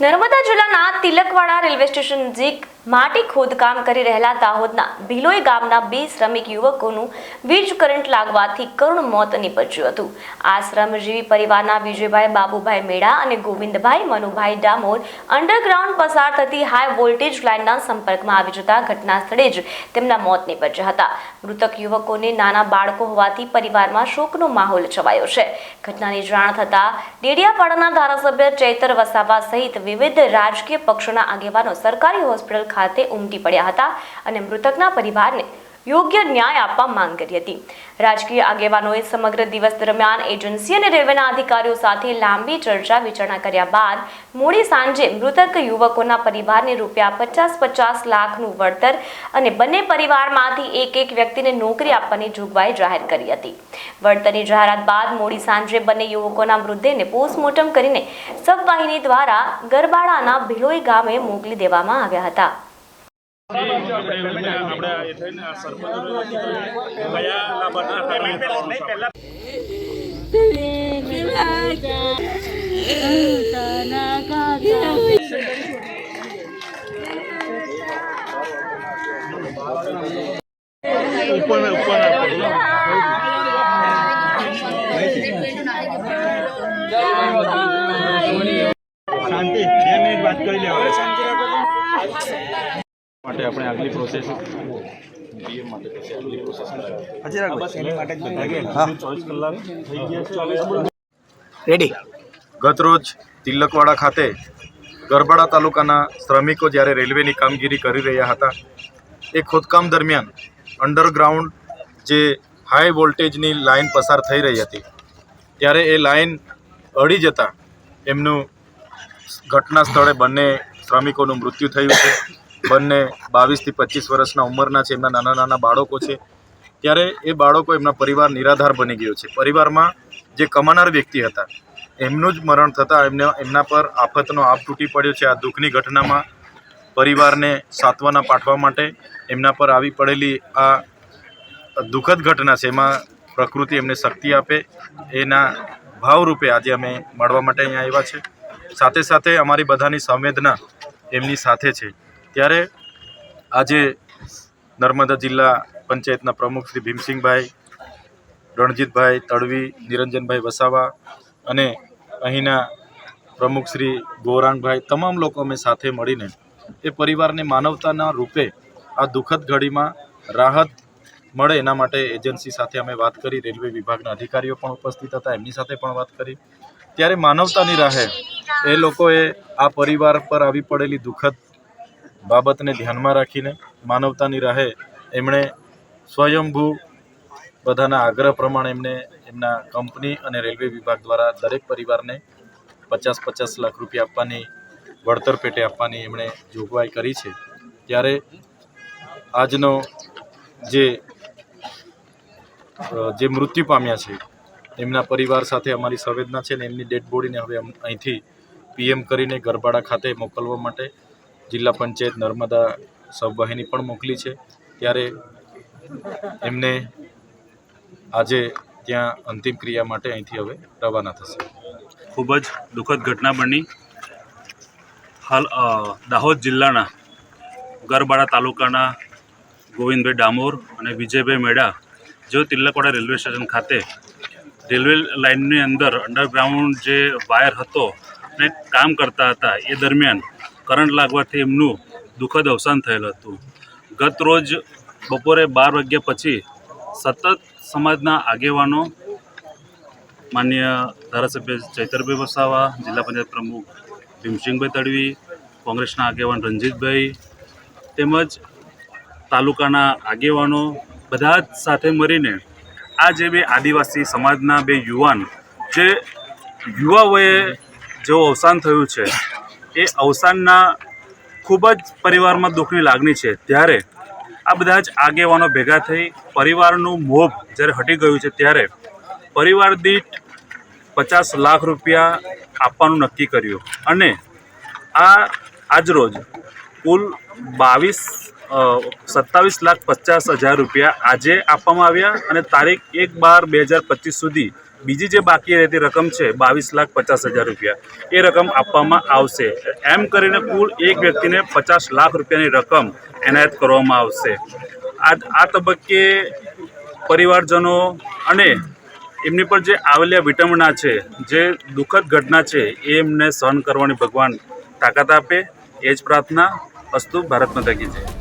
નર્મદા જિલ્લાના Tilakwada railway station નજીક માટી ખોદકામ કરી રહેલા દાહોદના ભિલોઈ ગામના 2 શ્રમિક યુવકોનું વીજ કરંટ લાગવાથી કરુણ મોત નીપજ્યું હતું। આ શ્રમજીવી પરિવારના વિજયભાઈ બાબુભાઈ મેડા અને ગોવિંદભાઈ મનુભાઈ ડામોર અંડરગ્રાઉન્ડ પસાર થતી હાઈ વોલ્ટેજ લાઇનના સંપર્કમાં આવી જતા ઘટના સ્થળે જ તેમના મોત નીપજ્યા હતા। મૃતક યુવકોને નાના બાળકો હોવાથી પરિવારમાં શોકનો માહોલ છવાયો છે। ઘટનાની જાણ થતાં ડેડિયાપાડાના ધારાસભ્ય ચૈતર વસાવા સહિત વિવિધ રાજકીય પક્ષોના આગેવાનો સરકારી હોસ્પિટલ ખાતે ઉમટી પડ્યા હતા અને મૃતકના પરિવારને યોગ્ય ન્યાય આપવા માંગ કરી હતી। રાજકીય આગેવાનોએ સમગ્ર દિવસ દરમિયાન એજન્સી અને રેલવેના અધિકારીઓ સાથે લાંબી ચર્ચા વિચારણા કર્યા બાદ મોડી સાંજે મૃતક યુવકોના પરિવારને ₹50-50 લાખનું વળતર અને બંને પરિવારમાંથી એક વ્યક્તિને નોકરી આપવાની જોગવાઈ જાહેર કરી હતી। વળતરની જાહેરાત બાદ મોડી સાંજે બંને યુવકોના મૃતદેહને પોસ્ટમોર્ટમ કરીને સબવાહિની દ્વારા ગરબાડાના ભિલોઈ ગામે મોકલી દેવામાં આવ્યા હતા। શાંતિ 2 મિનિટ વાત કરી લેવા માટે આપણે આગલી પ્રોસેસ પીએમ માટે પછી આગલી પ્રોસેસ કરાવી બસ એની માટે જ બધા 24 કલાક થઈ ગયા છે રેડી। ગતરોજ તિલકવાડા ખાતે ગરબાડા તાલુકાના શ્રમિકો જ્યારે રેલવેની કામગીરી કરી રહ્યા હતા એ ખોદકામ દરમિયાન અંડરગ્રાઉન્ડ જે હાઈ વોલ્ટેજની લાઇન પસાર થઈ રહી હતી ત્યારે એ લાઇન અડી જતાં એમનું ઘટના સ્થળે બંને શ્રમિકોનું મૃત્યુ થયું છે। બંને 22 થી 25 વર્ષના ઉંમરના છે। એમના નાના નાના બાળકો છે ત્યારે એ બાળકો એમના પરિવાર નિરાધાર બની ગયો છે। પરિવારમાં જે કમાનાર વ્યક્તિ હતા એમનું જ મરણ થતાં એમના પર આફતનો આપ તૂટી પડ્યો છે। આ દુઃખની ઘટનામાં પરિવારને સાંત્વના પાઠવા માટે એમના પર આવી પડેલી આ દુઃખદ ઘટના છે એમાં પ્રકૃતિ એમને શક્તિ આપે એના ભાવરૂપે આજે અમે મળવા માટે અહીંયા આવ્યા છે। સાથે સાથે અમારી બધાની સંવેદના એમની સાથે છે। ત્યારે આજે નર્મદા જિલ્લા પંચાયતના પ્રમુખ શ્રી ભીમસિંહભાઈ, રણજીતભાઈ તડવી, નિરંજનભાઈ વસાવા અને અહીંના પ્રમુખ શ્રી ગોરાંગભાઈ તમામ લોકો અમે સાથે મળીને એ પરિવારને માનવતાના રૂપે આ દુઃખદ ઘડીમાં રાહત મળે એના માટે એજન્સી સાથે અમે વાત કરી। રેલવે વિભાગના અધિકારીઓ પણ ઉપસ્થિત હતા, એમની સાથે પણ વાત કરી। ત્યારે માનવતાની રાહે એ લોકોએ આ પરિવાર પર આવી પડેલી દુઃખદ બાબતને ધ્યાનમાં રાખીને માનવતાની રાહે એમણે સ્વયંભૂ બધાના આગ્રહ પ્રમાણે એમને એમના કંપની અને રેલવે વિભાગ દ્વારા દરેક પરિવારને 50-50 લાખ રૂપિયા આપવાની વળતર પેટે આપવાની એમણે જોગવાઈ કરી છે। ત્યારે આજનો જે મૃત્યુ પામ્યા છે એમના પરિવાર સાથે અમારી સંવેદના છે ને એમની ડેડ બોડીને હવે અહીંથી પીએમ કરીને ગરબાડા ખાતે મોકલવા માટે જિલ્લા પંચાયત નર્મદા સબવાહિની પણ મોકલી છે। ત્યારે એમને આજે ત્યાં અંતિમ ક્રિયા માટે અહીંથી હવે રવાના થશે। ખૂબ જ દુઃખદ ઘટના બની। હાલ દાહોદ જિલ્લાના ગરબાડા તાલુકાના ગોવિંદભાઈ ડામોર અને વિજયભાઈ મેડા જેઓ તિલકવાડા રેલવે સ્ટેશન ખાતે રેલવે લાઇનની અંદર અંડરગ્રાઉન્ડ જે વાયર હતો ને કામ કરતા હતા એ દરમિયાન કરંટ લાગવાથી એમનું દુઃખદ અવસાન થયેલ હતું। ગત રોજ બપોરે 12 વાગ્યા પછી સતત સમાજના આગેવાનો માન્ય ધારાસભ્ય ચૈતરભાઈ વસાવા, જિલ્લા પંચાયત પ્રમુખ ભીમસિંહભાઈ તડવી, કોંગ્રેસના આગેવાન રણજીતભાઈ તેમજ તાલુકાના આગેવાનો બધા જ સાથે મળીને આ જે 2 આદિવાસી સમાજના 2 યુવાન જે યુવા વયે જેઓ અવસાન થયું છે એ અવસાનના ખૂબ જ પરિવારમાં દુઃખની લાગણી છે। ત્યારે આ બધા જ આગેવાનો ભેગા થઈ પરિવારનું મોભ જ્યારે હટી ગયું છે ત્યારે પરિવાર દીઠ 50 લાખ રૂપિયા આપવાનું નક્કી કર્યું અને આજરોજ કુલ 27,50,000 રૂપિયા આજે આપવામાં આવ્યા અને તારીખ 1/12/2025 સુધી બીજી જે બાકી રહેતી રકમ છે 22,50,000 રૂપિયા, એ રકમ આપવામાં આવશે. એમ કરીને કુલ એક વ્યક્તિને 50 લાખ રૂપિયાની રકમ એનાયત કરવામાં આવશે. આ તબક્કે પરિવારજનો અને એમની પર જે આવેલા વિટંબણા છે, જે દુઃખદ ઘટના છે, એ એમને સહન કરવાની ભગવાન તાકાત આપે, એ જ પ્રાર્થના. અસ્તુ. ભારત માતા કી જય.